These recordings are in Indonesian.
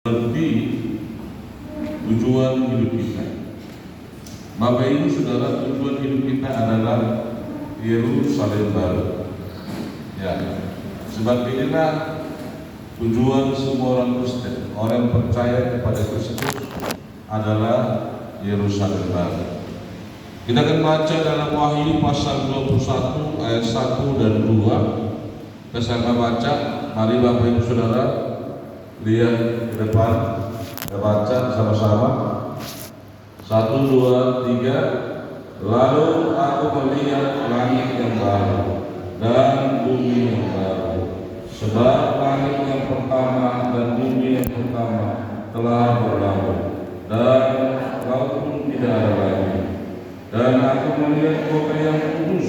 Berarti tujuan hidup kita. Bapak Ibu Saudara, tujuan hidup kita adalah Yerusalem baru. Ya, sebab inilah tujuan semua orang Kristen, orang yang percaya kepada Kristus adalah Yerusalem baru. Kita akan baca dalam Wahyu pasal 21 ayat 1 dan 2. Kita baca, mari Bapak Ibu Saudara lihat ke depan, kita baca sama-sama. 1, 2, 3. Lalu aku melihat langit yang baru dan bumi yang baru, sebab langit yang pertama dan bumi yang pertama telah berlalu, dan laut pun tidak ada lagi. Dan aku melihat kota yang kudus,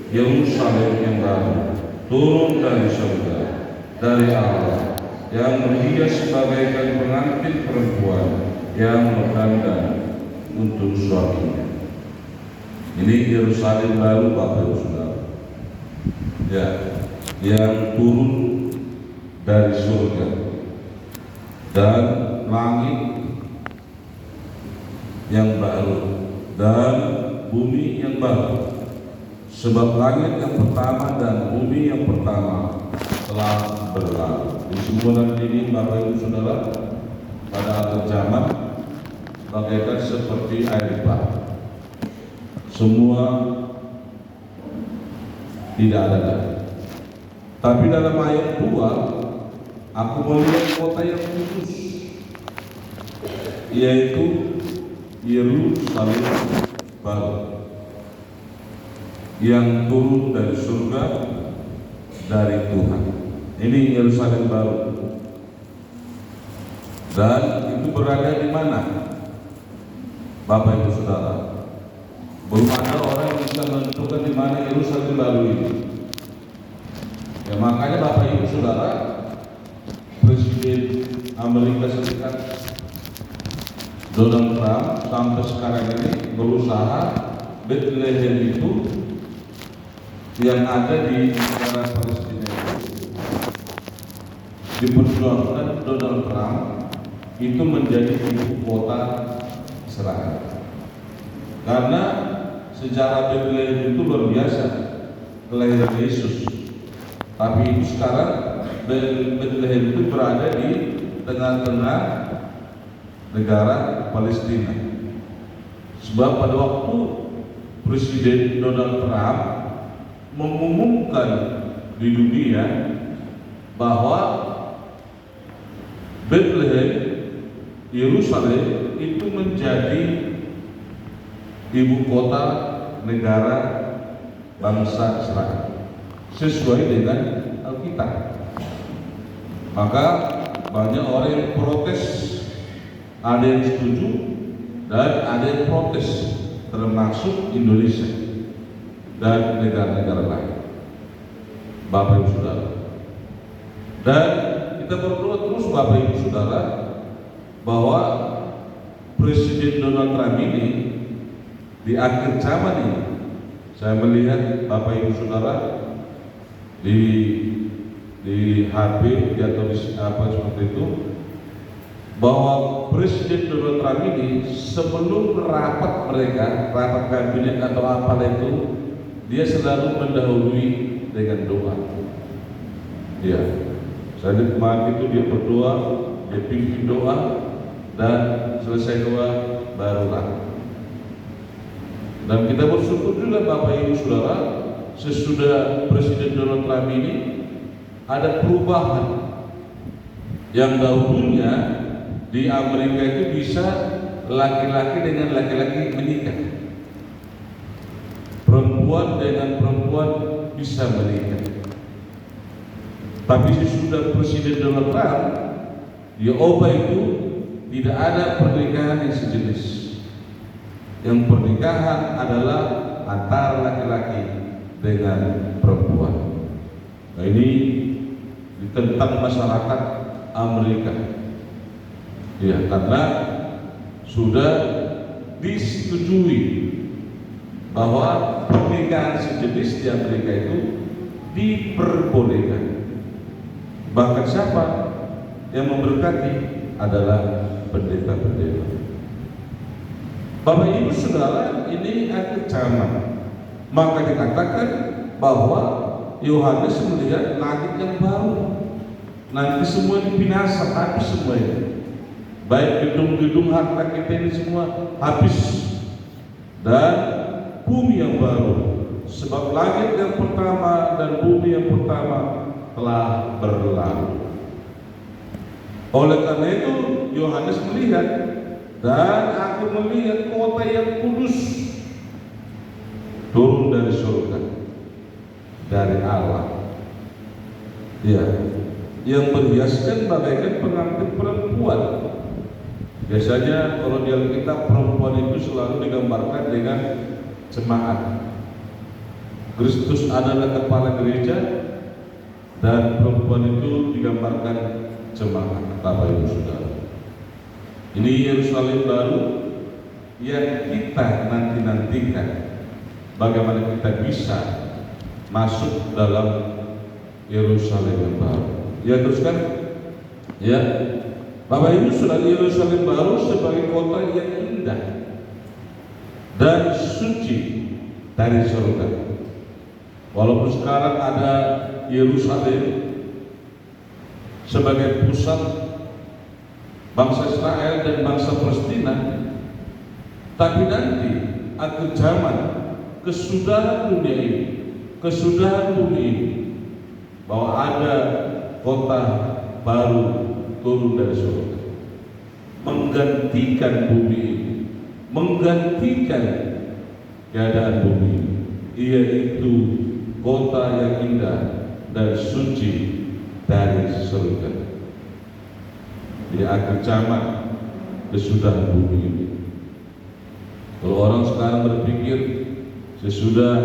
Yerusalem yang baru, turun dari surga, dari Allah, yang berhias sebagaikan pengantin perempuan yang berdandan untuk suaminya. Ini Yerusalem baru, Bapak Ibu Saudara. Ya, yang turun dari surga dan langit yang baru dan bumi yang baru, sebab langit yang pertama dan bumi yang pertama telah berlalu. Di semua ini Bapak Ibu Saudara, pada akhir zaman bagaikan seperti air bah, semua tidak ada lagi. Tapi dalam ayat 2, aku melihat kota yang kudus, yaitu Yerusalem baru, yang turun dari surga, dari Tuhan. Ini Yerusalem baru. Dan itu berada di mana, Bapak Ibu Saudara? Belum ada orang yang bisa menentukan di mana Yerusalem baru ini. Ya, makanya Bapak Ibu Saudara, Presiden Amerika Serikat Donald Trump sampai sekarang ini berusaha Bethlehem itu yang ada di negara Palestina itu diperjuangkan Donald Trump itu menjadi ibu kota Israel. Karena sejarah Bethlehem itu luar biasa, kelahiran Yesus. Tapi itu sekarang Bethlehem itu berada di tengah-tengah negara Palestina. Sebab pada waktu Presiden Donald Trump mengumumkan di dunia bahwa Bethlehem, Yerusalem itu menjadi ibu kota negara bangsa Israel sesuai dengan Alkitab. Maka banyak orang yang protes, ada yang setuju dan ada yang protes, termasuk Indonesia dan negara-negara lain, Bapak Ibu Saudara. Dan kita berdoa terus Bapak Ibu Saudara bahwa Presiden Donald Trump ini di akhir zaman ini, saya melihat Bapak Ibu Saudara di HP atau di apa seperti itu, bahwa Presiden Donald Trump ini sebelum rapat mereka, rapat kabinet atau apa itu, dia selalu mendahului dengan doa. Ya, saya di kemarin itu dia berdoa, dia pimpin doa, dan selesai doa barulah. Dan kita bersyukur juga Bapak Ibu Saudara, sesudah Presiden Donald Trump ini ada perubahan. Yang dahulunya di Amerika itu bisa laki-laki dengan laki-laki menikah, perempuan dengan perempuan bisa menikah. Tapi sesudah Presiden Donald Trump, di Obama itu tidak ada pernikahan yang sejenis. Yang pernikahan adalah antara laki-laki dengan perempuan. Nah, ini tentang masyarakat Amerika. Ya, karena sudah disetujui bahwa pernikahan sejenis di Amerika itu diperbolehkan. Bahkan siapa yang memberkati? adalah pendeta-pendeta. Bapak Ibu Saudara, ini akhir zaman. Maka dikatakan bahwa Yohanes melihat langit yang baru. Nanti semua dibinasa, habis semuanya. Baik gedung-gedung harta kita ini semua habis. Dan bumi yang baru. Sebab langit yang pertama dan bumi yang pertama telah berlalu. Oleh karena itu Yohanes melihat, dan aku melihat kota yang kudus turun dari surga, dari Allah, ya, yang berhiaskan bagaikan pengantin perempuan. Biasanya kalau di Alkitab perempuan itu selalu digambarkan dengan jemaat. Kristus adalah kepala gereja dan perempuan itu digambarkan jemaat. Bapak Ibu Saudara, ini Yerusalem baru yang kita nanti-nantikan. Bagaimana kita bisa masuk dalam Yerusalem yang baru? Ya, teruskan. Ya, Bapak Ibu Saudara, Yerusalem baru sebagai kota yang indah dan suci dari surga. Walaupun sekarang ada Yerusalem sebagai pusat bangsa Israel dan bangsa Palestina, tapi nanti akhir zaman, kesudahan dunia ini, bahwa ada kota baru turun dari surga, menggantikan bumi ini, menggantikan keadaan bumi ini, yaitu kota yang indah dan suci dari surga. Di akhir zaman, kesudahan bumi ini. Kalau orang sekarang berpikir sesudah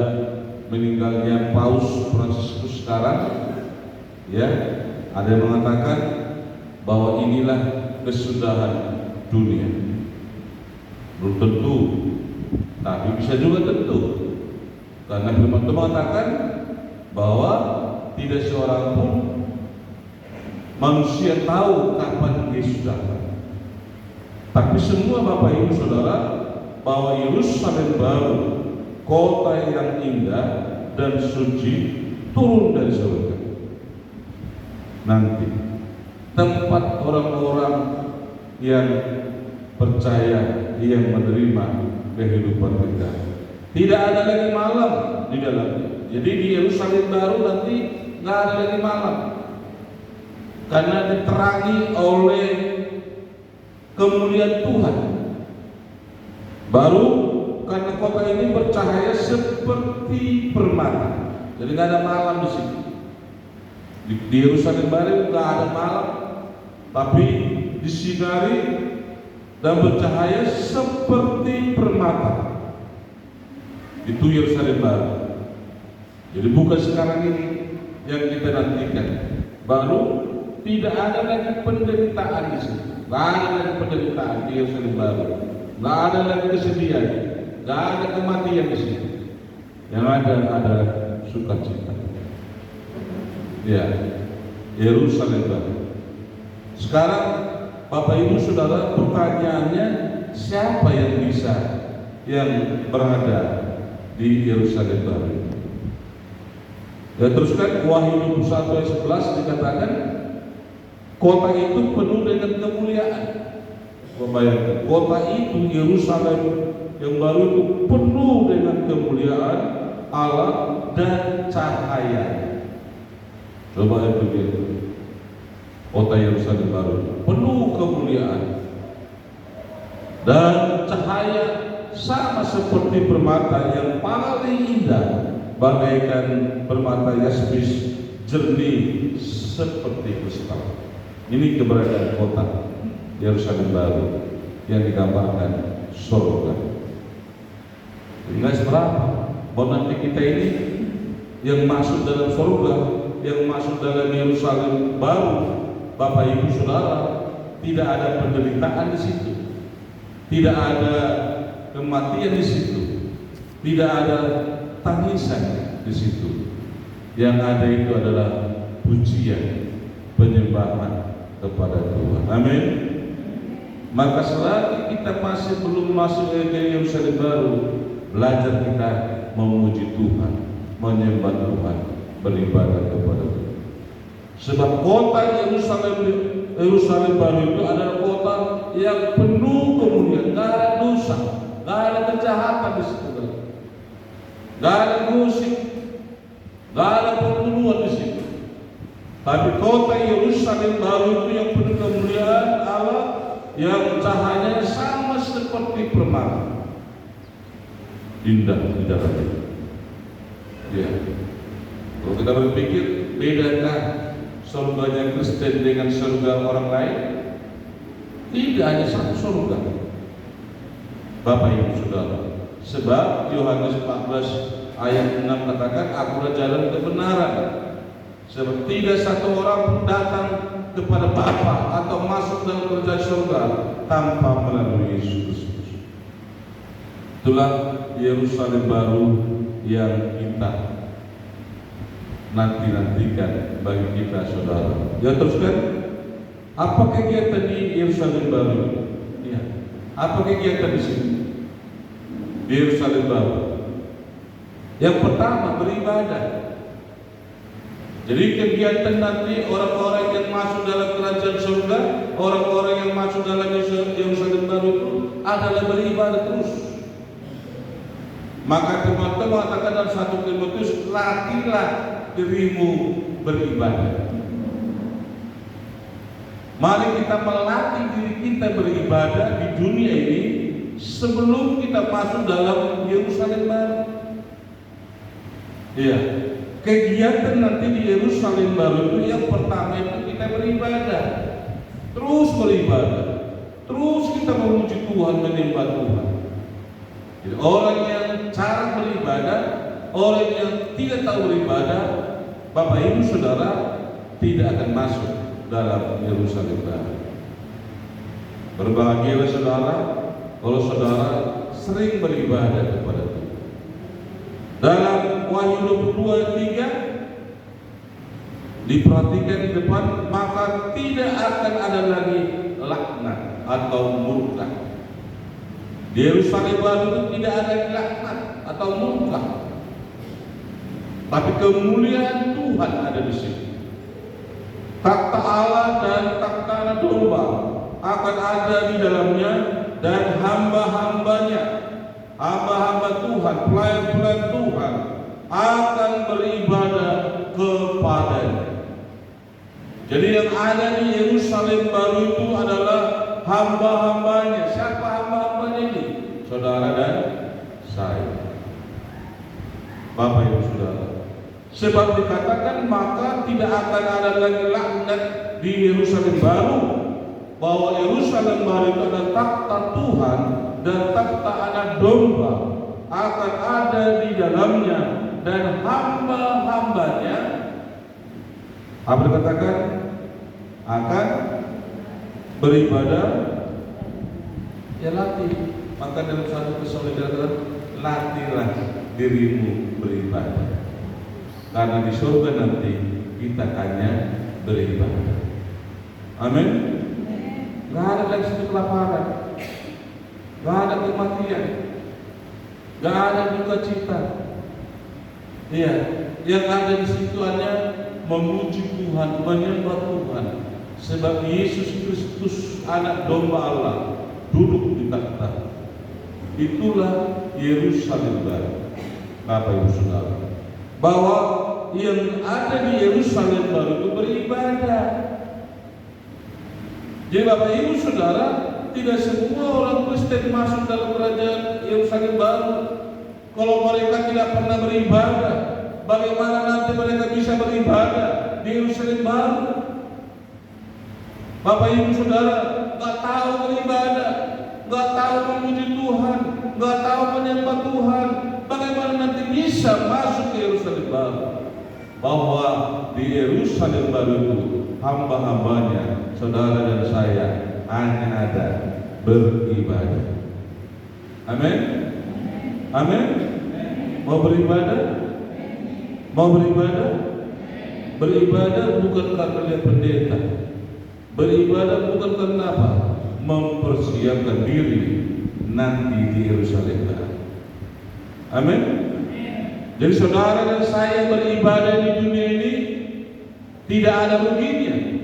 meninggalnya Paus Fransiskus sekarang, ya, ada yang mengatakan bahwa inilah kesudahan dunia. Belum tentu, tapi bisa juga tentu, karena firman Tuhan mengatakan bahwa tidak seorang pun manusia tahu kapan Yesus datang. Tapi semua Bapak Ibu Saudara, bahwa Yerusalem baru, kota yang indah dan suci, turun dari surga. Nanti tempat orang-orang yang percaya, yang menerima kehidupan kita. Tidak ada lagi malam di dalamnya. Jadi di Yerusalem baru nanti nggak ada lagi malam, karena diterangi oleh kemuliaan Tuhan. Baru karena kota ini bercahaya seperti permata, jadi nggak ada malam di sini. Di Yerusalem baru nggak ada malam, tapi disinari dan bercahaya seperti permata. Itu Yerusalem baru. Jadi bukan sekarang ini yang kita nantikan. Baru tidak ada lagi penderitaan di sini. Nggak ada lagi penderitaan di Yerusalem baru. Nggak ada lagi kesedihan. Nggak ada kematian di sini. Yang ada sukacita. Ya, Yerusalem baru. Sekarang Bapak Ibu Saudara, pertanyaannya, siapa yang bisa yang berada di Yerusalem baru? Ya, teruskan Wahyu 21 ayat 11 dikatakan kota itu penuh dengan kemuliaan. Bayangkan, kota itu Yerusalem yang baru itu penuh dengan kemuliaan Allah dan cahaya. Coba itu lihat, kota Yerusalem baru penuh kemuliaan dan cahaya, sama seperti permata yang paling indah, bagaikan permata yaspis, jernih seperti kristal. Ini keberadaan kota Yerusalem baru yang digambarkan surga. Ingat seberapa bahwa nanti kita ini yang masuk dalam surga, yang masuk dalam Yerusalem baru, Bapak Ibu Saudara, tidak ada penderitaan di situ, tidak ada kematian di situ, tidak ada tangisan di situ. Yang ada itu adalah pujian, penyembahan kepada Tuhan. Amin. Maka selagi kita masih belum masuk ke Yerusalem baru, belajar kita memuji Tuhan, menyembah Tuhan, beribadah kepada Tuhan. Sebab kota Yerusalem baru itu adalah kota yang penuh kemuliaan, gak ada dosa, gak ada kejahatan di situ, gak ada musik, gak ada pembunuhan di situ. Tapi kota Yerusalem baru itu yang penuh kemuliaan Allah, yang cahayanya sama seperti permata, indah di dalamnya. Ya, kalau kita berpikir, bedakah surganya Kristen dengan surga orang lain? Tidak, hanya satu surga, Bapak Ibu Saudara. Sebab Yohanes 14 ayat 6 katakan, akulah jalan kebenaran. Sebab tidak satu orang pun datang kepada Bapa atau masuk dalam kerajaan surga tanpa melalui Yesus Kristus. Itulah Yerusalem baru yang kita nantikan bagi kita, saudara. Ya, teruskan. Apa kegiatan di Yerusalem baru? Ya. Apa kegiatan di sini? Di Yerusalem baru. Yang pertama, beribadah. Jadi kegiatan nanti orang-orang yang masuk dalam kerajaan surga, orang-orang yang masuk dalam Yerusalem baru itu adalah beribadah terus. Maka teman-teman mengatakan dalam 1 Timotius, latihlah dirimu beribadah. Mari kita melatih diri kita beribadah di dunia ini sebelum kita masuk dalam Yerusalem baru. Iya. Kegiatan nanti di Yerusalem baru itu yang pertama itu kita beribadah, terus beribadah, terus kita memuji Tuhan, menyembah Tuhan. Jadi orang yang cara beribadah, orang yang tidak tahu beribadah, Bapak Ibu Saudara, tidak akan masuk dalam Yerusalem baru. Berbahagialah saudara kalau saudara sering beribadah kepada Tuhan. Dalam Wahyu 22:3 diperhatikan di depan, maka tidak akan ada lagi laknat atau murka. Di Yerusalem baru itu tidak ada laknat atau murka, tapi kemuliaan Tuhan ada di sini. Takhta Allah dan takhta anak domba akan ada di dalamnya, dan hamba-hambanya, hamba-hamba Tuhan, pelayan-pelayan Tuhan akan beribadah kepadanya. Jadi yang ada di Yerusalem baru itu adalah hamba-hambanya. Siapa hamba-hambanya ini? Saudara dan saya, Bapak Ibu Saudara. Sebab dikatakan maka tidak akan ada lagi laknat di Yerusalem baru, bahwa Yerusalem baru itu adalah takhta Tuhan dan takhta anak domba akan ada di dalamnya, dan hamba-hambanya, apa dikatakan, akan beribadah. Ya, latih. Maka dalam 1 Tesalonika, latihlah dirimu beribadah, karena di surga nanti kita hanya beribadah. Amin. Gak ada lagi situ kelaparan, gak ada kematian, gak ada duka cita. Iya, yang ada di situ hanya memuji Tuhan, menyembah Tuhan. Sebab Yesus Kristus anak domba Allah duduk di takhta. Itulah Yerusalem baru, Bapak Ibu Saudara. Bahwa yang ada di Yerusalem baru itu beribadah. Jadi Bapak Ibu Saudara, tidak semua orang Kristen masuk dalam kerajaan Yerusalem baru kalau mereka tidak pernah beribadah. Bagaimana nanti mereka bisa beribadah di Yerusalem baru? Bapak Ibu Saudara, gak tahu beribadah, gak tahu memuji Tuhan, gak tahu menyembah Tuhan, bagaimana nanti bisa masuk ke Yerusalem baru? Bahwa di Yerusalem baru itu hamba-hambanya, saudara dan saya, hanya ada beribadah. Amin. Amin. Mau beribadah? Mau beribadah? Beribadah bukan karena lihat pendeta. Beribadah bukan karena apa? mempersiapkan diri nanti di Yerusalem baru. Amin. Jadi saudara dan saya beribadah di dunia ini tidak ada ruginya.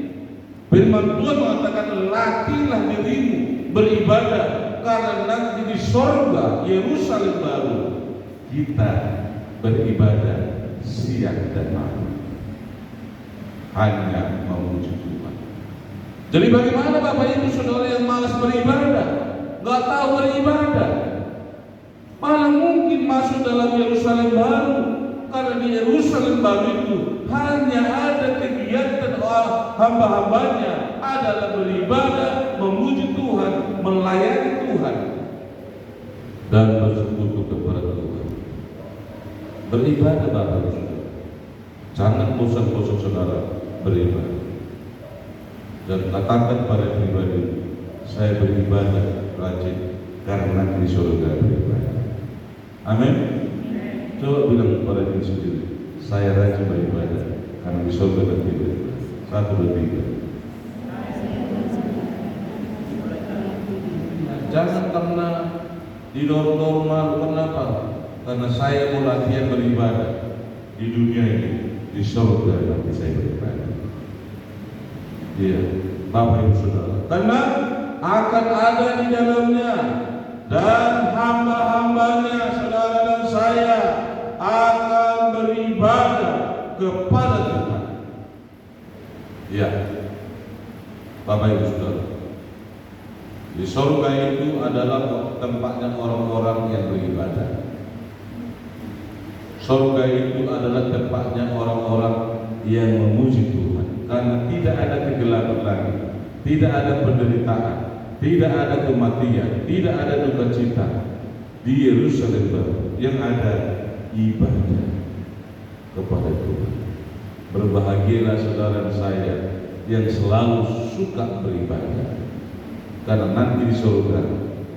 Firman Tuhan mengatakan, latihlah dirimu beribadah, karena nanti di sorga Yerusalem baru kita beribadah siang dan malam, hanya memuji Tuhan. Jadi bagaimana Bapak Ibu Saudara yang malas beribadah, nggak tahu beribadah, malah mungkin masuk dalam Yerusalem baru, karena di Yerusalem baru itu hanya ada kegiatan hamba-hambanya adalah beribadah, memuji Tuhan, melayani Tuhan, dan bersekutu kepada Tuhan. Beribadah Bapak Ibu Saudara, jangan bosan-bosan saudara beribadah, dan katakan pada pribadi, saya beribadah rajin karena di surga beribadah. Amin. Coba bilang kepada diri sendiri, saya rajin beribadah karena di surga nanti beribadah. 1, 2, 3. Jangan karena didorong malu. Kenapa? Karena saya mau latihan beribadah di dunia ini, di surga nanti saya beribadah. Iya, Bapak Ibu Saudara, karena akan ada di dalamnya, dan hamba-hambanya, saudara dan saya akan beribadah kepada Tuhan. Iya, Bapak Ibu Saudara, di surga itu adalah tempatnya orang-orang yang beribadah. Surga itu adalah tempatnya orang-orang yang memuji Tuhan, karena tidak ada kegelapan lagi, tidak ada penderitaan, tidak ada kematian, tidak ada duka cita. Di Yerusalem baru yang ada ibadah kepada Tuhan. Berbahagialah saudara saya yang selalu suka beribadah, karena nanti di surga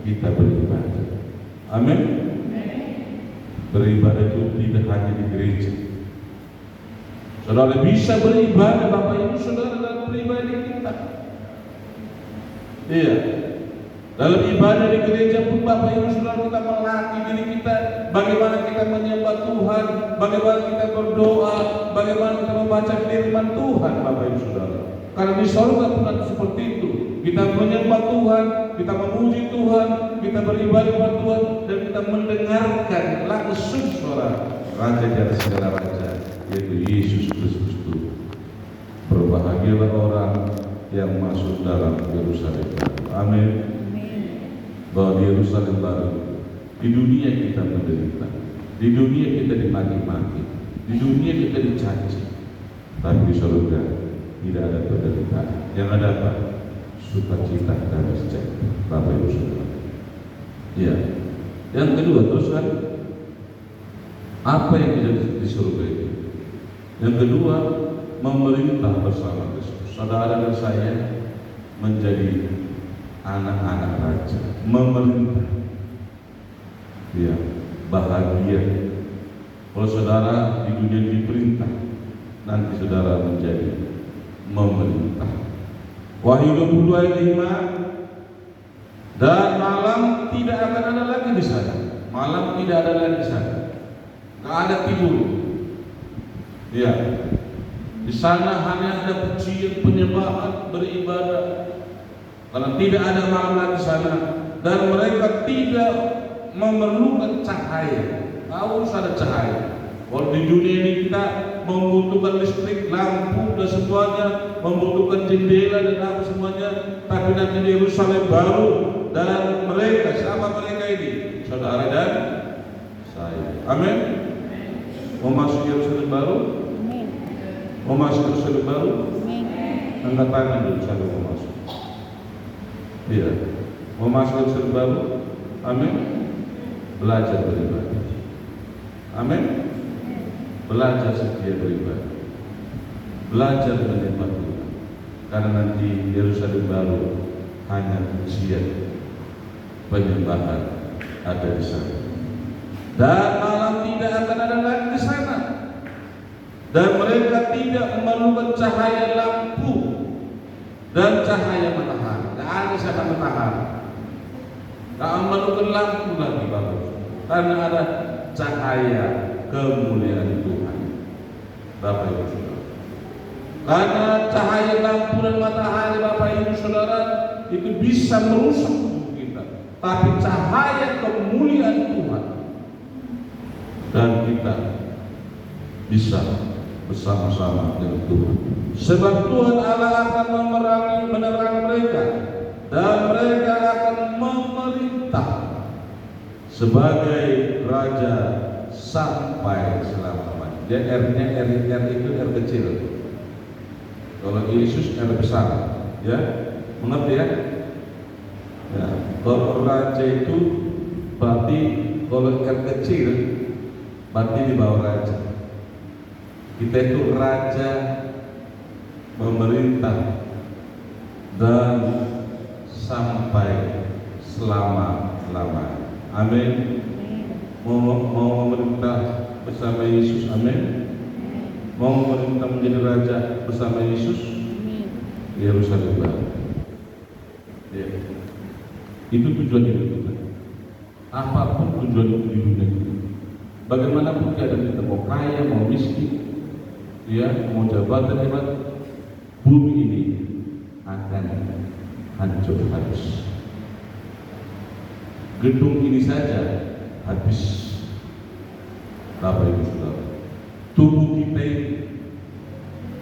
kita beribadah. Amin. Beribadah itu tidak hanya di gereja. Saudara bisa beribadah Bapak Ibu Saudara dalam pribadi kita. Iya. Dalam ibadah di gereja pun Bapak Ibu Saudara, kita melatih diri kita bagaimana kita menyembah Tuhan, bagaimana kita berdoa, bagaimana kita membaca firman Tuhan Bapak Ibu Saudara. Karena di surga pun seperti itu. Kita menyembah Tuhan, kita memuji Tuhan, kita beribadah kepada Tuhan, dan kita mendengarkan langsung suara Raja di atas segala raja, yaitu Yesus Kristus itu. Berbahagialah orang yang masuk dalam Yerusalem baru. Amin. Bahwa di Yerusalem baru, di dunia kita menderita, di dunia kita dimaki-maki, di dunia kita dicaci, tapi di surga tidak ada penderitaan. Yang ada apa? Sukacita dan sejahtera. Bapak Ibu Saudara. Ya. Yang kedua, teruskan apa yang tidak di surga itu? Yang kedua, memerintah bersama Kristus. Saudara dan saya menjadi anak-anak raja, memerintah. Ya, bahagia. Kalau saudara di dunia diperintah, nanti saudara menjadi memerintah. Wahyu 22 ayat 5. Dan malam tidak akan ada lagi di sana. Malam tidak ada lagi di sana. Tidak ada tidur. Ya. Di sana hanya ada pujian, penyembahan, beribadah. Karena tidak ada malam lagi di sana, dan mereka tidak memerlukan cahaya. Harus ada cahaya. Kalau di dunia ini kita membutuhkan listrik, lampu dan semuanya, membutuhkan jendela dan apa semuanya, tapi nanti di Yerusalem baru, dan mereka, siapa mereka ini? Saudara dan saya. Amin. Mau masuk Yerusalem baru? Mau masuk Yerusalem baru? Angkat tangan dulu, saya mau masuk. Iya. Mau masuk Yerusalem baru? Amin. Belajar beribadah. Amin. Belajar setia beribadah, belajar menyembah Tuhan, karena nanti Yerusalem baru hanya pujian, penyembahan ada di sana, dan malam tidak akan ada lagi di sana, dan mereka tidak memerlukan cahaya lampu dan cahaya matahari. Tidak ada sana matahari. Memerlukan lampu lagi bagus, karena ada cahaya kemuliaan Tuhan. Bapak Ibu Saudara, karena cahaya lampu dan matahari Bapak Ibu Saudara itu bisa merusak tubuh kita, tapi cahaya kemuliaan Tuhan dan kita bisa bersama-sama dengan Tuhan. Sebab Tuhan Allah akan menerangi mereka, dan mereka akan memerintah sebagai raja sampai selama-lamanya. Dia R-nya R itu R kecil. Kalau Yesus R besar, ya, mengerti ya? Ya, kalau raja itu berarti kalau R kecil berarti di bawah raja. Kita itu raja memerintah dan sampai selama-lamanya. Amin. Mau memerintah bersama Yesus, amin. Mau memerintah menjadi raja bersama Yesus, Yerusalem baru. Ya. Itu tujuan hidup kita. Apapun tujuan hidup di dunia kita, bagaimanapun keadaan kita, mau kaya, mau miskin, ya, mau jabatan hebat, bumi ini akan hancur habis. Gedung ini saja habis. Bapak Ibu Saudara, tubuh kita ini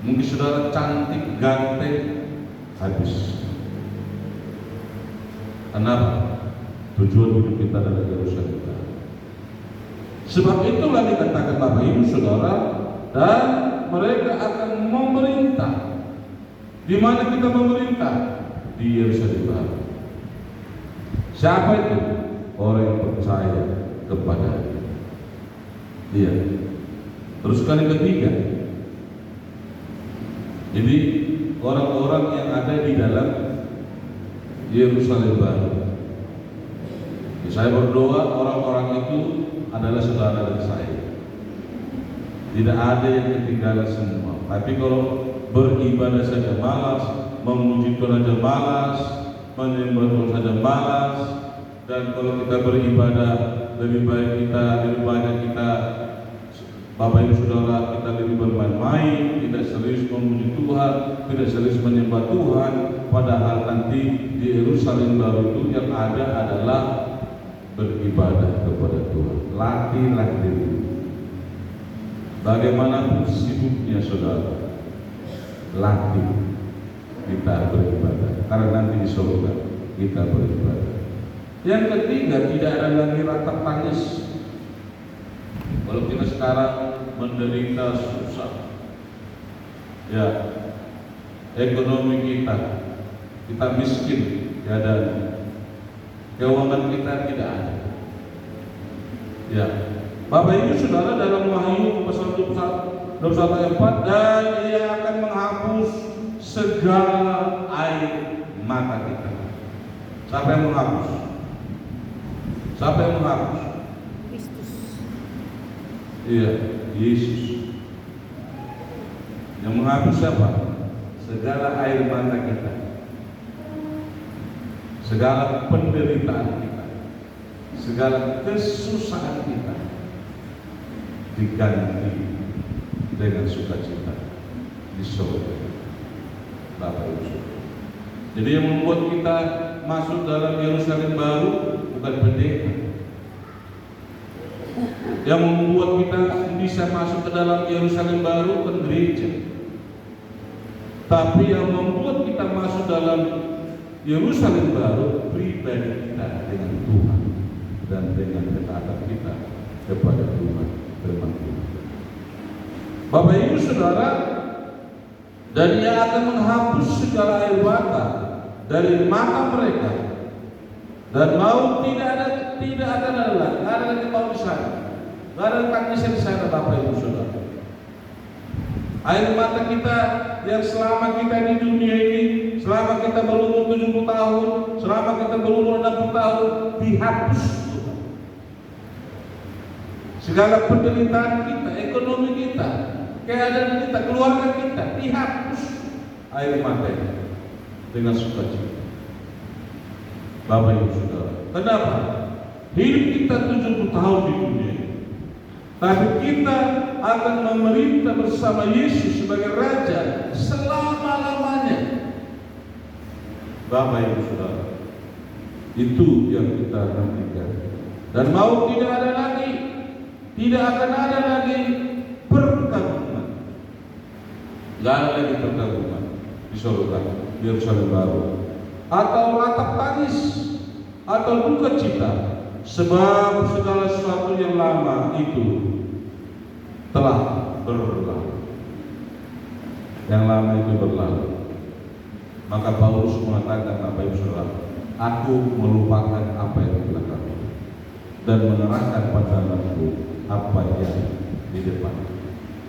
mungkin saudara cantik, ganteng, habis. Kenapa? Tujuan hidup kita adalah Yerusalem. Sebab itulah dikatakan Bapak Ibu Saudara, dan mereka akan memerintah. Di mana kita memerintah? Di Yerusalem baru. Siapa itu? Orang yang percaya kepada Dia. Terus kali ketiga, jadi orang-orang yang ada di dalam Yerusalem baru. Saya berdoa orang-orang itu adalah saudara saya. Tidak ada yang ketinggalan semua. Tapi kalau beribadah saja malas, memuji Tuhan saja malas, menyembah Tuhan saja malas, dan kalau kita beribadah lebih banyak kita Bapak Ibu Saudara, kita lebih bermain-main, tidak serius memuji Tuhan, tidak serius menyembah Tuhan, padahal nanti di Yerusalem baru itu yang ada adalah beribadah kepada Tuhan. Latihlah diri. Bagaimanapun sibuknya saudara, latih kita beribadah, karena nanti di surga kita beribadah. Yang ketiga, tidak ada lagi ratap tangis. Kalau kita sekarang menderita susah, ya, ekonomi kita miskin, keadaan keuangan kita tidak ada. Ya, Bapak Ibu Saudara, dalam Wahyu pasal 21 ayat 4, dan Ia akan menghapus segala air mata kita. Siapa yang menghapus? Siapa yang menghapus? Kristus. Iya, Yesus. Yang menghapus siapa? Segala air mata kita, segala penderitaan kita, segala kesusahan kita diganti dengan sukacita di surga. Bapak Ibu Saudara. Jadi yang membuat kita masuk dalam Yerusalem baru bukan pendeta. Yang membuat kita bisa masuk ke dalam Yerusalem baru bukan gereja. Tapi yang membuat kita masuk dalam Yerusalem baru pribadi kita dengan Tuhan dan dengan ketaatan kita kepada Tuhan, firman Tuhan. Bapak Ibu Saudara, dan Ia akan menghapus segala air mata dari mata mereka, dan maut tidak ada lagi, tidak ada lagi maut di sana, tidak ada tangisan di sana. Bapak Ibu Saudara, air mata kita yang selama kita di dunia ini, selama kita berumur 70 tahun, selama kita berumur 60 tahun, dihapus Tuhan. Segala penderitaan kita, ekonomi kita, keadaan kita, keluarga kita, dihapus air mata ini dengan sukacita. Bapak Ibu Saudara. Kenapa? Hidup kita 70 tahun di dunia ini, tapi kita akan memerintah bersama Yesus sebagai Raja selama-lamanya. Bapak Ibu Saudara, itu yang kita nantikan. Dan mau tidak ada lagi, tidak akan ada lagi perkawinan. Tidak ada lagi perkawinan di surga, di Yerusalem baru, atau ratap tangis, atau duka cita, sebab segala sesuatu yang lama itu telah berlalu. Yang lama itu berlalu. Maka Paulus mengatakan, Bapak Ibu Saudara, aku melupakan apa yang di belakang dan menerangkan pandanganku apa yang di depan.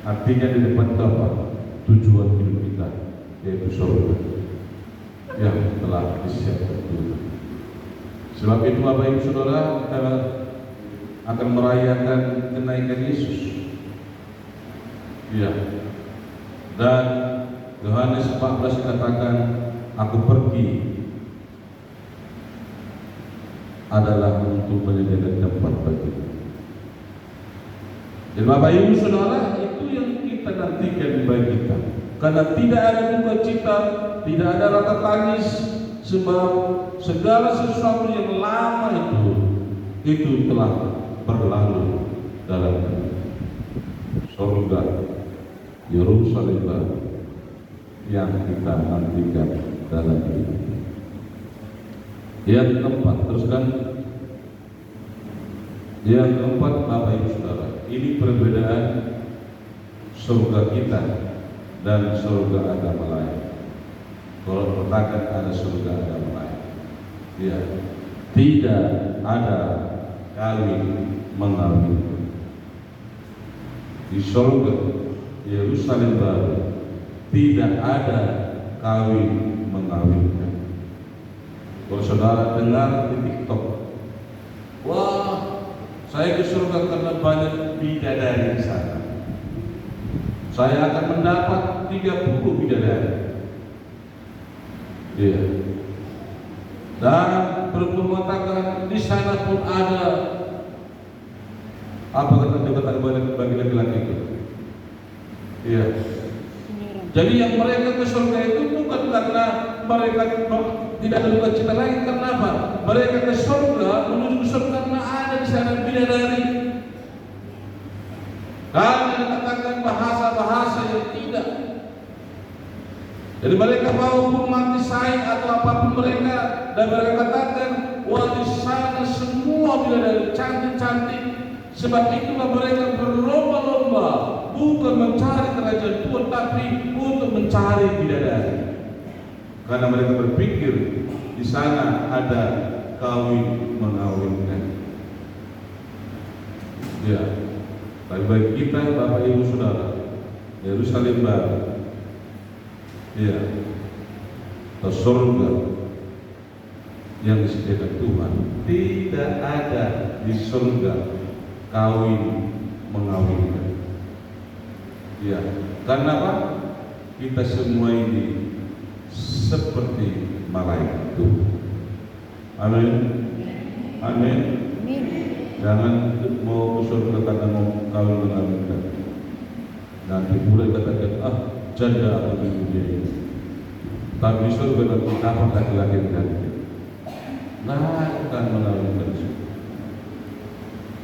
Artinya di depan apa? Tujuan hidup kita, yaitu surga yang telah disiapkan Tuhan. Sebab itu Bapak Ibu Saudara, kita akan merayakan kenaikan Yesus. Ya. Dan Yohanes 14 katakan, aku pergi adalah untuk menyediakan tempat bagimu. Jadi Bapak Ibu Saudara, itu yang kita nantikan bagi kita. Karena tidak ada duka cita, tidak ada rata tangis, sebab segala sesuatu yang lama itu telah berlalu dalam surga Yerusalem baru yang kita nantikan dalam hidup. Yang keempat, teruskan. Yang keempat, Bapak Ibu Saudara, ini perbedaan surga kita dan surga agama lain. Kalau katakan ada surga agama lain, ya, tidak ada kawin mengawinkan. Di surga Yerusalem baru tidak ada kawin mengawinkan. Kalau saudara dengar di TikTok, wah, saya ke surga karena banyak bidadari di sana. Saya akan mendapat 30 bidadari. Iya. Dan perempuan mengatakan di sana pun ada. Apa kata bagi laki-laki itu? Iya. Jadi yang mereka ke surga itu bukan karena mereka tidak ada duka cita lagi. Karena apa? Mereka ke surga, menuju ke surga karena ada di sana bidadari. Karena dikatakan bahasa-bahasa yang tidak. Jadi mereka maupun mati saing atau apapun mereka, dan mereka katakan, wah di sana semua bidadari cantik-cantik. Sebab itulah mereka berlomba-lomba, bukan mencari kerajaan Tuhan, tapi untuk mencari bidadari. Karena mereka berpikir di sana ada kawin mengawinkan. Ya, bagi kita Bapak Ibu Saudara, Yerusalem baru, ya, ke surga yang disediakan Tuhan. Tidak ada di surga kawin mengawinkan. Ya, karena apa? Kita semua ini seperti malaikat Tuhan. Amin. Amin. Jangan mau ke surga karena mau kawin mengawinkan. Nanti mulai katakan, janda aku di dunia ini. Tapi surga nanti dapat laki-laki ganti. Nah, akan mengawinkan.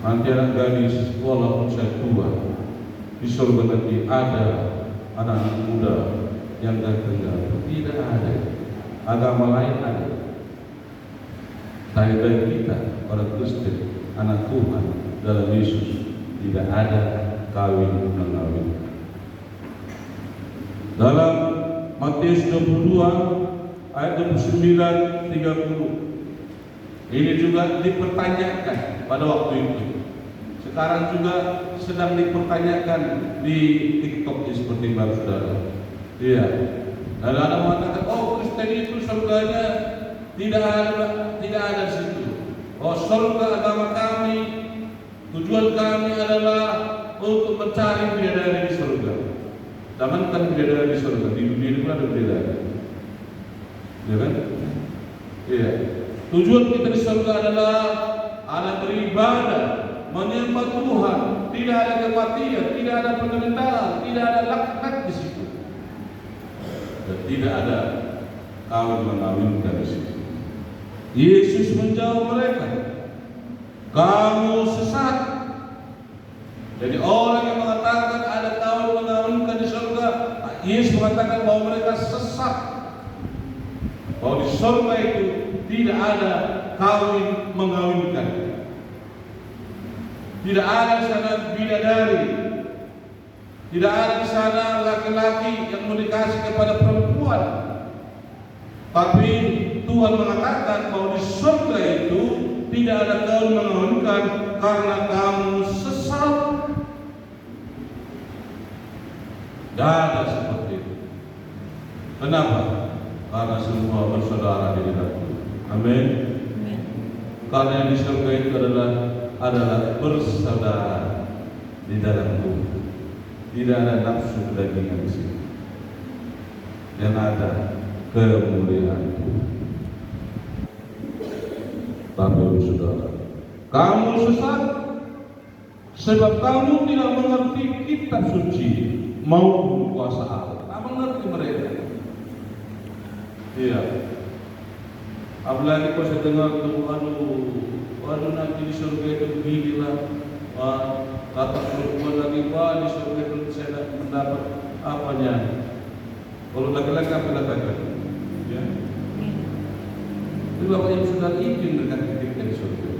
Nanti anak gadis walaupun saya tua, di surga nanti ada anak muda yang ganteng-ganteng. Tidak ada. Agama lain ada. Tapi bagi kita orang Kristen, anak Tuhan dalam Yesus, tidak ada kawin mengawin. Dalam Matius 22 ayat 29 30, ini juga dipertanyakan pada waktu itu. Sekarang juga sedang dipertanyakan di TikTok seperti baru saudara. Iya. Dan ada mengatakan, oh Kristen itu surganya tidak ada di situ. Oh surga agama kami, tujuan kami adalah untuk mencari bidadari di surga. Jangankan bidadari di surga, di dunia itu ada bidadari. Ya kan? Iya. Tujuan kita di surga adalah ada beribadah, menyembah Tuhan, tidak ada kematian, tidak ada penderitaan, tidak ada laknat di situ, dan tidak ada kawin mengawinkan di situ. Yesus menjawab mereka, kamu sesat. Jadi orang yang mengatakan ada kawin mengawinkan di surga, Yesus mengatakan bahwa mereka sesat, bahwa di surga itu tidak ada kawin mengawinkan, tidak ada di sana bidadari, tidak ada di sana laki-laki yang mau dikasih kepada perempuan. Tapi Tuhan mengatakan bahwa di surga itu tidak ada kawin mengawinkan karena kamu sesat. Tidak ada seperti itu. Kenapa? Karena semua bersaudara di dalam Tuhan. Amin. Karena yang di surga itu adalah bersaudara di dalam Tuhan. Tidak ada nafsu kedagingan di sini. Yang ada kemuliaan Tuhan. Bapak Ibu Saudara, kamu sesat sebab kamu tidak mengerti kitab suci maupun kuasa Allah. Tak mengerti mereka. Iya. Apalagi kalau saya dengar tuh, waduh nanti di surga itu beginilah, kata perempuan lagi, di surga itu saya mendapat apanya. Kalau laki-laki apa katakan? Ya. Itu Bapak yang sudah izin dengan kita di surga.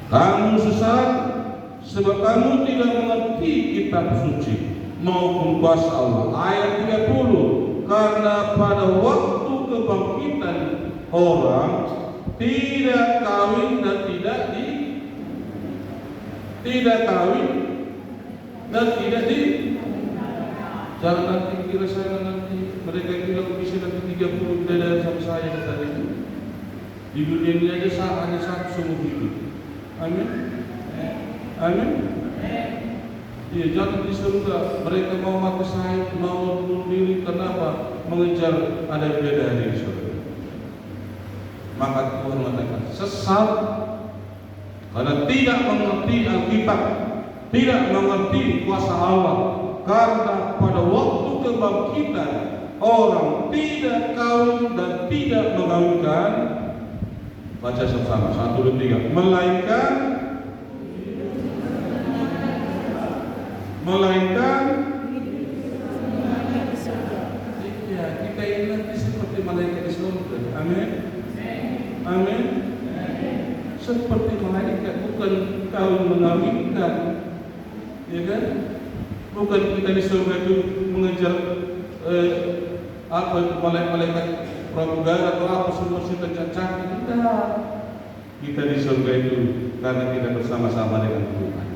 Kamu sesat sebab kamu tidak mengerti kitab suci maupun kuasa Allah. Ayat 30. Karena pada waktu kebangkitan orang tidak kawin dan tidak kawin dan tidak di. Jangan nanti kira saya nanti mereka bilang bisa nanti 30 beda sama saya tadi. Di dunia ini aja hanya satu seumur hidup. Amin. Amin. Iya, jangan di surga mereka mau mati saya, mau bunuh diri. Kenapa? Mengejar ada beda di surga. Maka Tuhan mengatakan sesat karena tidak mengerti Alkitab, tidak mengerti kuasa Allah. Karena pada waktu kebangkitan orang tidak kawin dan tidak mengawinkan. Baca sama-sama 1, 2, 3. Melainkan iya, kita ini nanti seperti malaikat di surga. Amin. Amin. Seperti malaikat, bukan kawin mengawinkan. Ya kan? Bukan kita di surga itu mengejar malaikat pramugara atau apa semua kita cacat. Tidak. Kita di surga itu karena kita bersama-sama dengan Tuhan,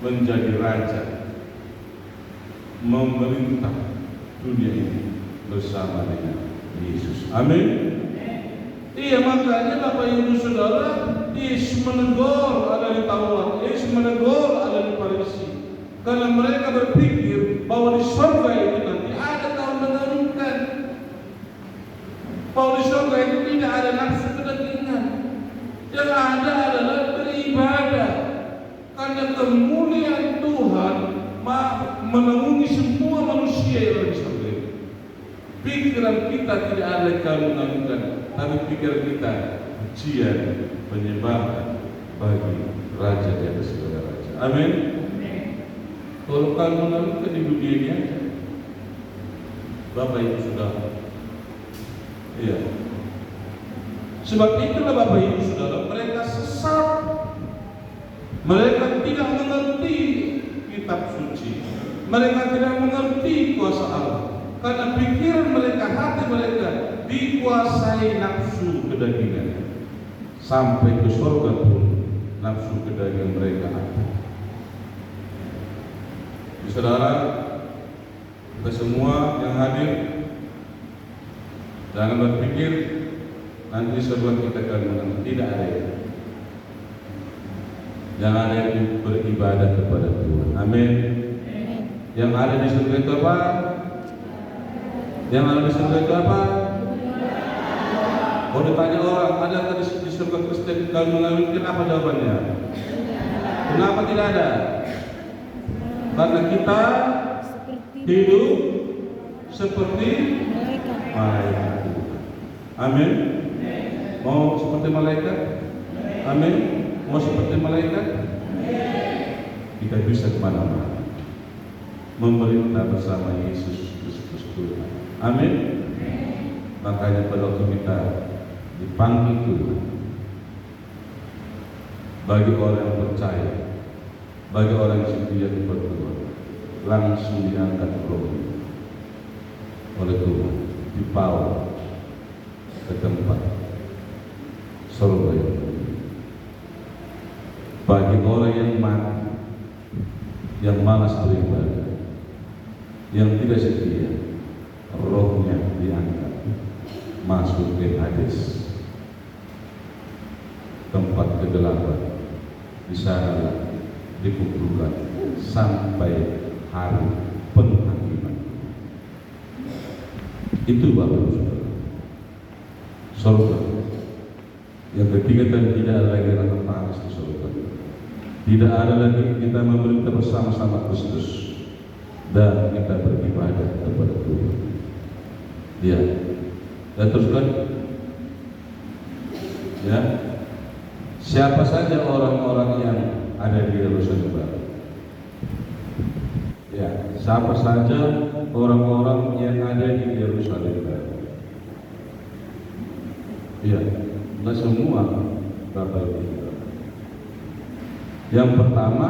menjadi raja, memerintah dunia ini bersama dengan Yesus. Amin. Iya, makanya Bapak Ibu Saudara, Yesus menegur ada di Taurat, Yesus menegur ada di Farisi, karena mereka berpikir bahwa di surga itu nanti ada kawin mengawinkan, bahwa di surga itu tidak ada nafsu kedagingan, yang ada adalah beribadah. Karena kemuliaan Tuhan menaungi semua manusia yang ada di surga. Pikiran kita tidak ada kawin mengawinkan, tapi pikiran kita pujian, penyembahan bagi Raja di atas segala raja. Amin. Kalau kawin mengawinkan di dunia ini aja, Bapak Ibu Saudara. Iya. Sebab itulah Bapak Ibu Saudara, mereka sesat. Mereka tidak mengerti kitab suci. Mereka tidak mengerti kuasa Allah. Karena pikiran mereka, hati mereka dikuasai nafsu kedagingan. Sampai ke surga pun nafsu kedagingan mereka ada. Saudara, kita semua yang hadir, jangan berpikir nanti surga kita akan menang. Tidak ada itu. Yang ada yang beribadah kepada Tuhan. Amin. Yang ada di surga itu apa? Yang ada di surga itu apa? Kalau ditanya orang, ada di surga Kristen kalau mengawinkan, apa jawabannya? Kenapa tidak ada? Karena kita hidup seperti malaikat. Amin. Mau seperti malaikat? Amin. Mau seperti malaikat? Kita bisa kemana-mana memerintah bersama Yesus Kristus Tuhan. Amin. Makanya pada waktu kita dipanggil Tuhan, bagi orang yang percaya, bagi orang yang setia kepada Tuhan, langsung diangkat rohnya oleh Tuhan, dibawa ke tempat surga yang tinggi. Bagi orang yang mati, yang malas beribadah, yang tidak setia, rohnya diangkat masuk ke Hades, tempat kegelapan. Di sana dikumpulkan sampai hari penghakiman. Itu Bapak Ibu Saudara, surga. Yang ketiga, dan tidak ada lagi rasa tangis di surga. Tidak ada lagi kita memerintah bersama-sama Kristus dan kita beribadah kepada Tuhan. Ya, dan teruskan. Ya, siapa saja orang-orang yang ada di Yerusalem Baru? Ya, siapa saja orang-orang yang ada di Yerusalem Baru? Ya, tidak semua, Bapak Ibu. Yang pertama,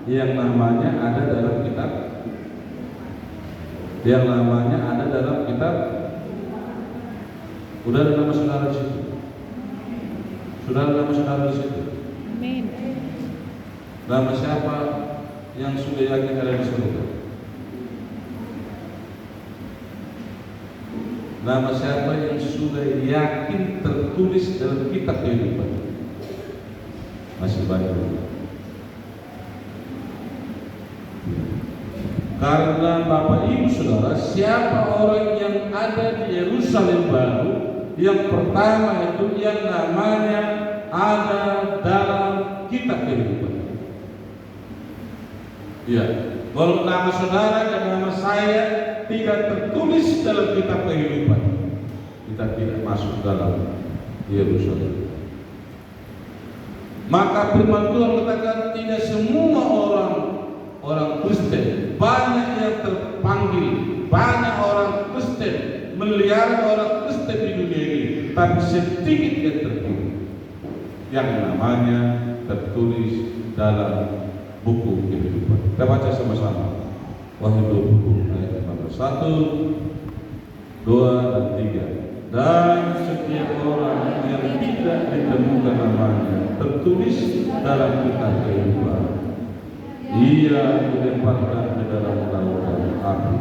yang namanya ada dalam kitab, Udah ada nama saudara di situ. Sudah ada nama saudara di situ. Amin. Nama siapa yang sudah yakin ada di surga? Nama siapa yang sudah yakin tertulis dalam kitab kehidupan? Masih banyak. Karena Bapak Ibu Saudara, siapa orang yang ada di Yerusalem Baru, yang pertama itu yang namanya ada dalam kitab kehidupan. Ya, kalau nama saudara dan nama saya tidak tertulis dalam kitab kehidupan, kita tidak masuk dalam Yerusalem. Maka firman Tuhan katakan tidak semua orang Kristen, banyak yang terpanggil, banyak orang Kristen, miliaran orang Kristen di dunia ini, tapi sedikit yang terpilih, yang namanya tertulis dalam buku kehidupan. Kita baca sama-sama. Wahyu 20 ayat 1, 2 dan 3. Dan setiap orang yang tidak ditemukan namanya tertulis dalam kitab kehidupan, ia dilemparkan ke dalam lautan api.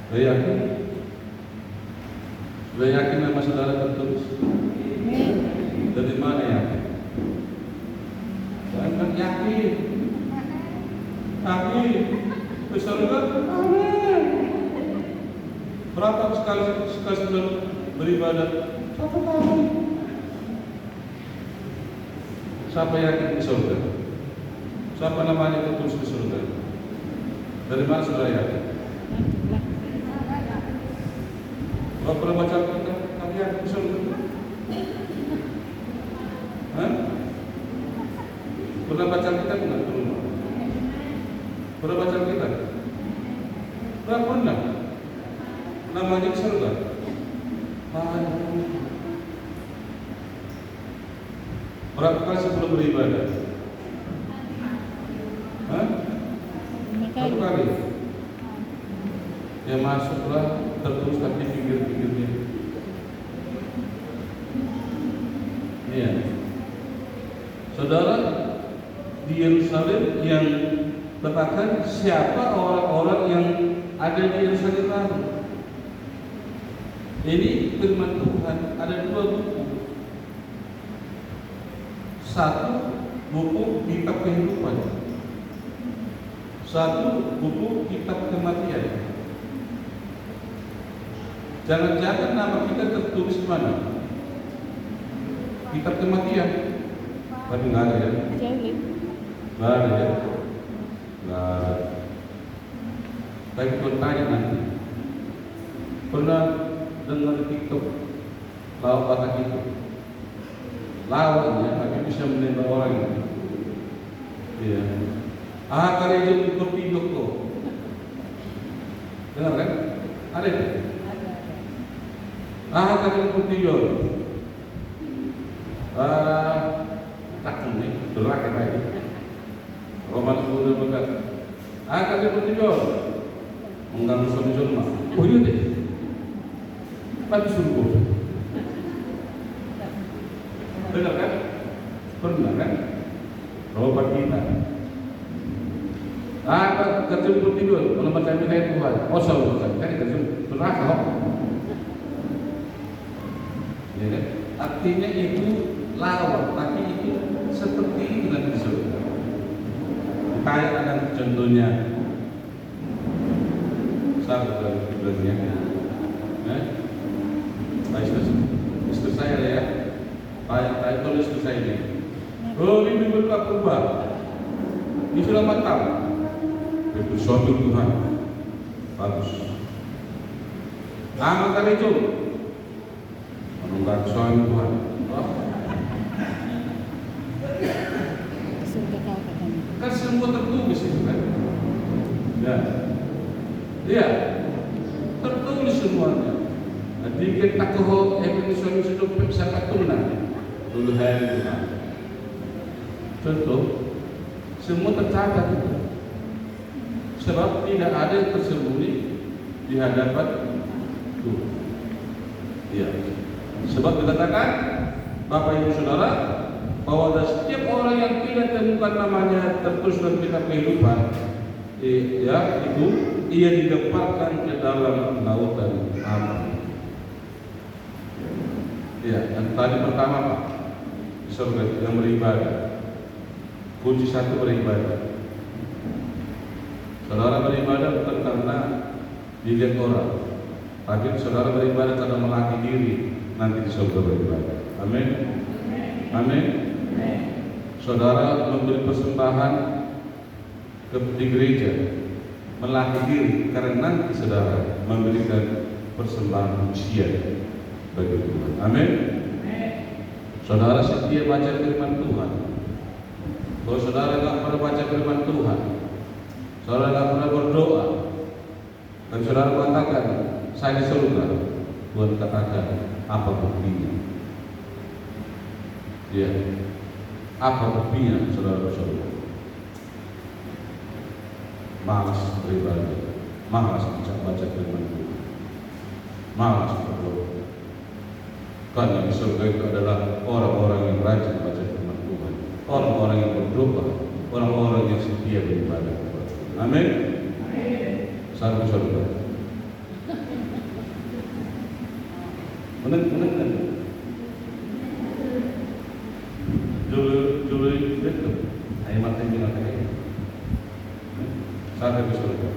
Sudah yakin? Sudah yakin nama saudara tertulis? Dari mana yakin? Jangan yakin. Yakin. Saudara? Amin. Berapa sekali sebelum beribadah? 1 tahun. Siapa yakin di surga? Siapa namanya tertulis di surga? Dari mana saudara yakin? Kalau pernah baca kita, kami yakin di surga. Hah? Pernah baca kita enggak? Pernah baca kita? Enggak pernah. Namanya di surga. Berapa kali sebelum beribadah? Hah? 1 kali. Ya masuklah, tertulis tapi pinggir-pinggirnya. Iya. Saudara, di Yerusalem yang katakan siapa orang-orang yang ada di Yerusalem Baru? Ini firman Tuhan ada 2 buku. 1 buku kitab kehidupan, 1 buku kitab kematian. Jangan-jangan nama kita tertulis mana? kitab kematian, tapi nggak ada ya. Nggak ada ya. Nggak ada. Tapi kalau tanya nanti, pernah dengar TikTok lawak batak itu? Lawaknya, tapi bisa menembak orang. Iya. Kali itu ikut pindok kok. Dengar kan? Ada itu? Kali ikut pindok. Takkan nih, berak ya baik. Roman sudah bekat. Kali ikut pindok. Mengganggu suami-suami mah. Oh iya deh. Tapi suruh. Benar kan? Pernah kan? Robat kita. Kerja tidur. Kalau macam ini kayak Tuhan. Kosong kan? Kerja neraka. Ya kan? Artinya itu lawak, tapi itu seperti itu nanti surga. Kayak ada contohnya. Sahabat biblanya. Istri saya ya. Saya tulis istri saya ini. Oh, ini berkat berubah. Ini sudah matang. Itu suatu Tuhan. Bagus. Maka itu menunggak suami Tuhan. Kan semua tertulis itu kan. Ya. Iya. Tertulis semuanya. Dikit tak kau suami sudah bisa keturunan. Dulu hari Tuhan. Contoh, semua tercatat itu. Sebab tidak ada yang tersembunyi di hadapan Tuhan. Iya. Sebab dikatakan Bapak Ibu Saudara bahwa setiap orang yang tidak temukan namanya tertulis dalam kitab kehidupan, ya itu ia dilemparkan ke dalam lautan api. Ya, yang tadi pertama Pak, di surga yang beribadah. Kunci satu beribadah. Saudara beribadah bukan karena dilihat orang, tapi saudara beribadah karena melatih diri nanti di surga beribadah. Amin. Amin. Saudara memberi persembahan di gereja, melatih diri karena nanti saudara memberikan persembahan ujian bagi Tuhan. Amin. Saudara setia baca firman Tuhan. Kalau saudara tidak pernah baca firman Tuhan, saudara tidak pernah berdoa, dan saudara katakan saya di surga, Tuhan katakan apa buktinya? Ya, apa buktinya saudara bersurga? Malas beribadah, malas baca firman Tuhan, malas berdoa. Karena di surga itu adalah orang-orang yang rajin baca firman Tuhan, orang-orang yang berdoa, orang-orang yang setia beribadah kepada Tuhan. Amin. Satu surga. Menang. Juli itu, ayat mata yang bilang kayak satu surga.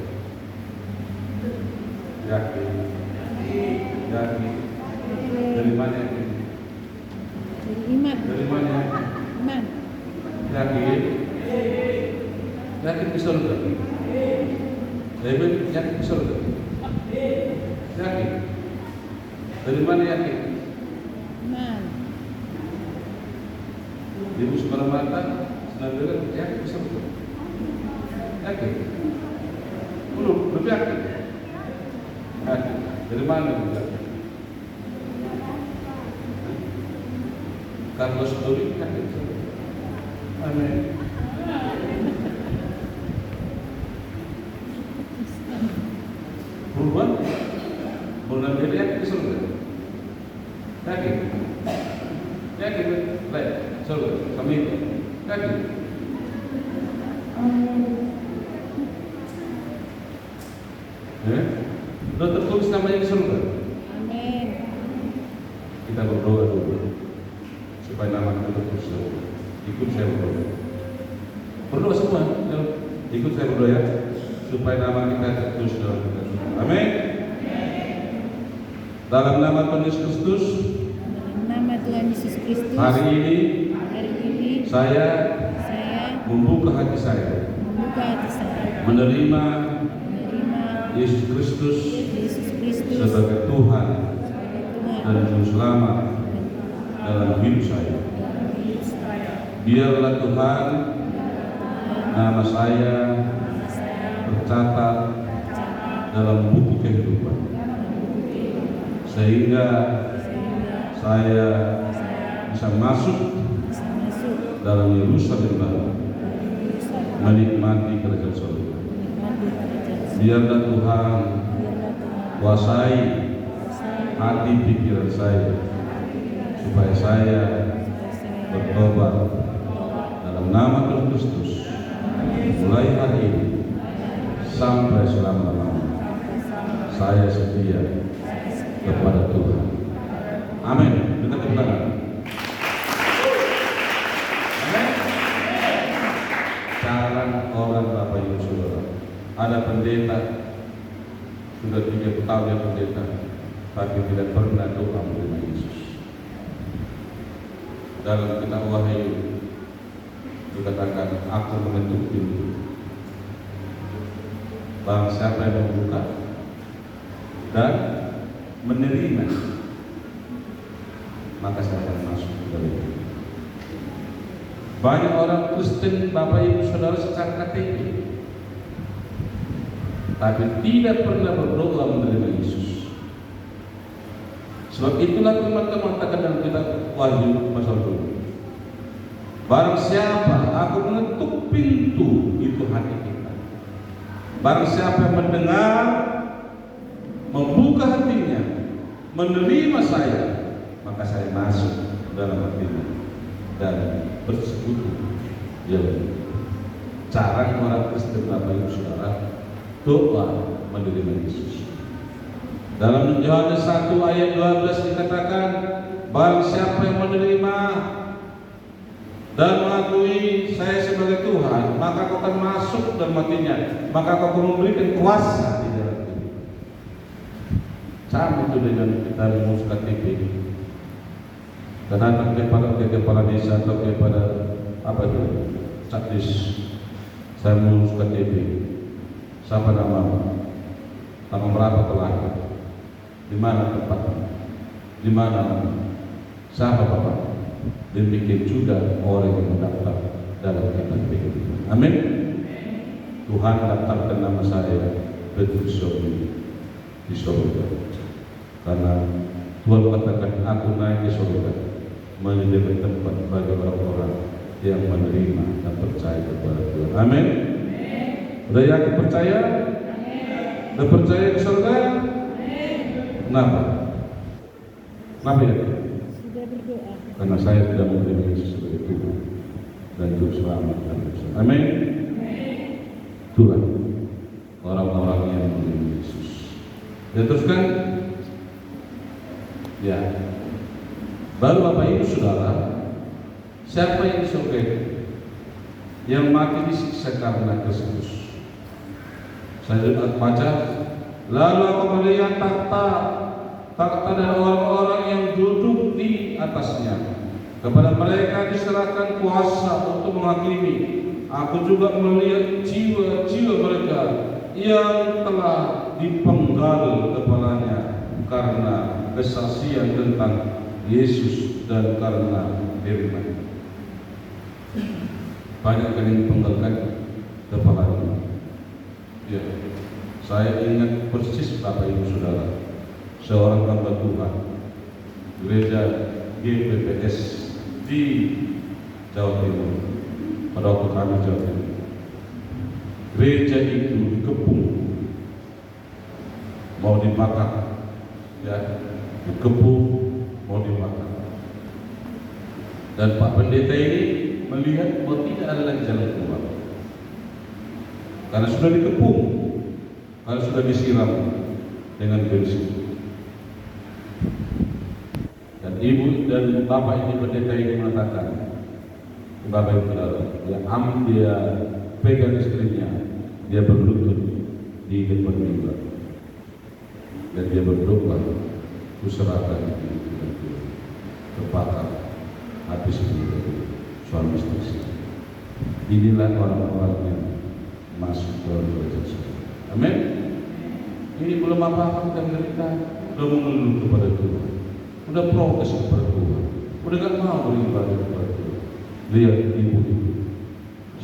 Yakin. Dari mana yakin? Dari iman. Dari mana? Iman. Yakin? Yakin di surga? Yakin di surga? Yakin? Dari mana yakin? Iman. Ibu Sukaramata senang bilang yakin di surga? Yakin? Belum yakin? Yakin? Dari mana yakin? Carlos Dori yakin? Amin. Buruan bulan beda yakin di surga? Yakin? Yakin? Baik, surga kami yakin? Sudah tertulis namanya di surga? Amin. Kita berdoa dulu supaya nama kita tertulis surga. Ikut saya berdoa. Berdoa semua, ikut saya berdoa ya, supaya nama kita tertulis dalam kitab surga. Amin. Dalam nama Tuhan Yesus Kristus. Dalam nama Tuhan Yesus Kristus, hari ini saya membuka hati saya menerima Yesus Kristus sebagai Tuhan dan Juru Selamat dalam hidup saya. Biarlah Tuhan nama saya tercatat dalam buku kehidupan, sehingga saya bisa masuk dalam Yerusalem baru, menikmati kerajaan surga. Biarlah Tuhan kuasai hati pikiran saya, supaya saya bertobat dalam nama Tuhan Kristus mulai hari ini sampai selama-lamanya. Saya setia kepada Tuhan. Amin. Kita tepuk tangan. Amin. Jangan orang Bapak Ibu Saudara. Ada pendeta sudah 3 tahun yang pendeta, tapi tidak pernah doa menerima Yesus. Dalam kitab Wahyu dikatakan, aku mengetuk pintu. Barang siapa yang membuka dan menerima, maka saya akan masuk ke dalam. Banyak orang Kristen Bapak Ibu Saudara secara KTP, tapi tidak pernah berdoa menerima Yesus. Sebab itulah teman-teman katakan dalam kitab Wahyu pasal 2. Barang siapa aku mengetuk pintu, itu hati kita. Barang siapa yang mendengar, membuka hatinya, menerima saya, maka saya masuk dalam hatinya dan bersekutu. Cara orang Kristen Bapak Ibu Saudara doa menerima Yesus. Dalam Yohanes 1 ayat 12 dikatakan, barang siapa yang menerima dan mengakui saya sebagai Tuhan, maka kau akan masuk dalam hatinya, maka kau akan memberikan kuasa di dalam diri. Sama itu dengan kita mengurus KTP. Karena kepala desa atau kepada apa itu, Satlis, saya mengurus KTP. Siapa nama? Tanggal berapa kelahir? Di mana tempatnya? Di mana? Siapa Bapak? Demikian juga orang yang mendaftar dalam KTP. Amin. Tuhan daftarkan nama saya Petrus di surga. Karena Tuhan katakan, aku naik ke surga menyediakan tempat bagi orang-orang yang menerima dan percaya kepada Tuhan. Amin. Udah yakin percaya? Udah percaya ke surga? Kenapa? Kenapa ya? Sudah berdoa. Karena saya tidak menerima Yesus sebagai Tuhan dan Juru Selamat. Amin. Itulah orang-orang yang menerima Yesus. Ya, teruskan. Ya. Baru Bapak Ibu Saudara, siapa yang di surga itu? Yang mati disiksa karena Kristus. Saya baca, lalu aku melihat takhta dan orang-orang yang duduk di atasnya. Kepada mereka diserahkan kuasa untuk menghakimi. Aku juga melihat jiwa-jiwa mereka yang telah dipenggal kepalanya karena kesaksian tentang Yesus dan karena firman. Banyak yang dipenggalkan kepalanya. Ya, saya ingat persis Bapak Ibu Saudara, seorang hamba Tuhan, gereja GPPS di Jawa Timur, pada waktu kami Jawa Timur. Gereja itu dikepung, mau dibakar, ya, dikepung, mau dibakar. Dan Pak Pendeta ini melihat bahwa tidak ada lagi jalan keluar, karena sudah dikepung, karena sudah disiram dengan bensin. Dan ibu dan bapak ini pendeta ini mengatakan, Bapak Ibu Saudara, dia pegang istrinya, dia berlutut di depan mimbar dan dia berdoa, kuserahkan diri kepada Tuhan. terbakar habis itu suami istri. Inilah orang-orang yang masuk ke dalam kerajaan surga. Amin. Ini belum apa-apa kita menderita, udah mengeluh kepada Tuhan, udah protes kepada Tuhan, udah gak mau beribadah kepada Tuhan. Lihat ibu-ibu,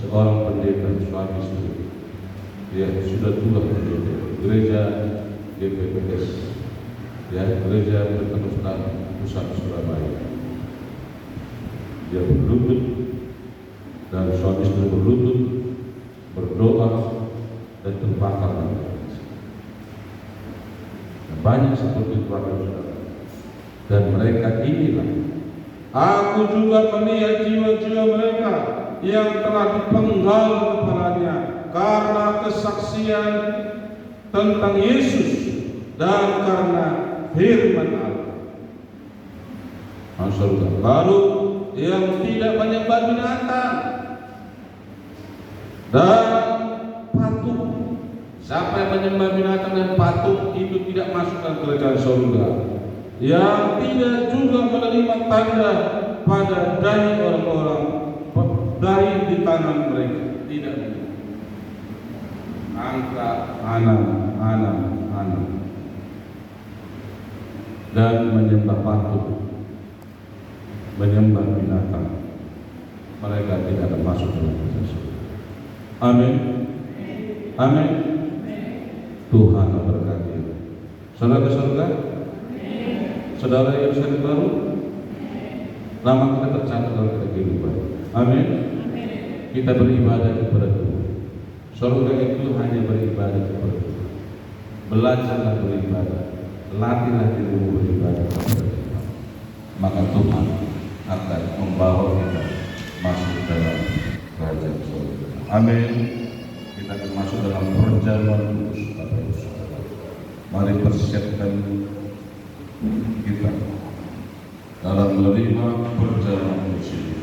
seorang pendeta suami istri, ya sudah tua pendeta, gereja GPPS, ya gereja Pentekostalan Pusat Surabaya. Dia berlutut dan suami istri berlutut, berdoa dan terbakar. Banyak seperti keluarga saudara. Dan mereka inilah, aku juga melihat jiwa-jiwa mereka yang telah dipenggal kepalanya karena kesaksian tentang Yesus dan karena firman Allah. Maksudnya baru yang tidak menyembah binatang dan patung. Siapa yang menyembah binatang dan patung itu tidak masuk dalam kerajaan surga. Yang tidak juga menerima tanda pada dahi orang-orang dari di tangan mereka, tidak. Angka anak dan menyembah patung, menyembah binatang, mereka tidak akan masuk dalam kerajaan surga. Amin. Amin. Tuhan memberkati. Saudara ke surga, saudara yang sakit baru, nama kita tercatat dalam kehidupan. Amin. Kita beribadah kepada Tuhan. Surga itu hanya beribadah kepada Tuhan. Belajarlah beribadah, latihlah dirimu beribadah kepada Tuhan. Maka Tuhan akan membawa kita masuk dalam kerajaan surga. Amin. Kita akan masuk dalam perjalanan kudus. Mari persiapkan kita dalam menerima perjalanan kudus ini.